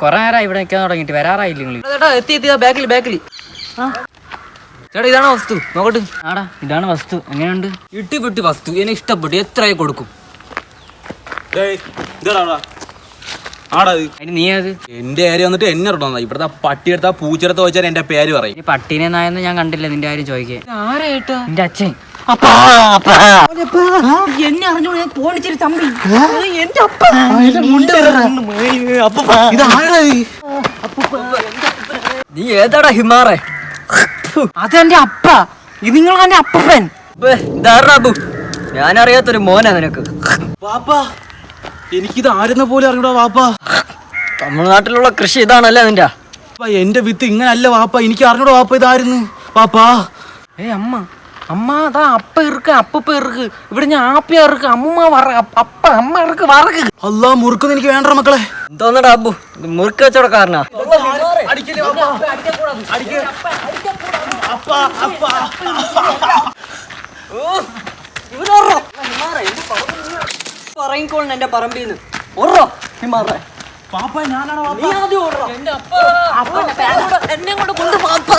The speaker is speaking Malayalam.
കൊറേ നേരം ഇവിടെ നിൽക്കാൻ തുടങ്ങിട്ട് വരാറായില്ല നിങ്ങൾ. ചേട്ടാ എത്തി ബാക്കിൽ ചേട്ടാ ഇതാണ് വസ്തു നോക്കട്ടെ. ആടാ ഇതാണ് വസ്തു. എങ്ങനെയുണ്ട്? ഇട്ടിപ്പെട്ടി വസ്തു എന്നെ ഇഷ്ടപ്പെട്ടു. എത്രയായി കൊടുക്കും? അതിന് നീ അത് എന്റെ പേര് വന്നിട്ട് എന്നെ ഇടണം. ഇവിടുത്തെ പട്ടി എടുത്താ പൂച്ചെടുത്ത് വെച്ചാൽ എന്റെ പേര് പറയും. ഈ പട്ടീനെ നായെന്ന് ഞാൻ കണ്ടില്ല നിന്റെ കാര്യം ചോദിക്കാൻ. ആരായിട്ടാ? നിന്റെ അച്ഛൻ. എന്നെ അറിഞ്ഞു പോണിച്ചിരി തമ്പി. നീ ഏതാടാ ഹിമാറേ? അതെന്റെ അപ്പ. ഇത് നിങ്ങളെന്റെ അപ്പൻ. ഇതാറാബു, ഞാനറിയാത്തൊരു മോനാ നിനക്ക്. വാപ്പാ എനിക്കിത് ആരെന്ന പോലെ അറിഞ്ഞൂടാ വാപ്പാ. തമിഴ്നാട്ടിലുള്ള കൃഷി ഇതാണല്ലേ നിന്റെ? എന്റെ വിത്ത് ഇങ്ങനല്ല വാപ്പാ. എനിക്ക് അറിഞ്ഞൂടാ വാപ്പ ഇതായിരുന്നു വാപ്പാ. അമ്മ അതാ അപ്പ ഇருக்கு അപ്പ ഇருக்கு. ഇവിടെ ഞാൻ ആപ്പിയ ഇருக்கு അമ്മ അപ്പ അമ്മ ഇருக்கு വറക്ക്. അല്ലാ മുറുക്കൊന്നും എനിക്ക് വേണ്ട മക്കളെ. എന്തോന്നടാ അബു, മുറുക്ക് കച്ചവടക്കാരനാ? പറയിക്കോളണം എന്റെ പറമ്പിന്ന്. ഓർറോ ഹിമാറേ. എന്നെ കൊണ്ട് കൊണ്ടു പാപ്പ.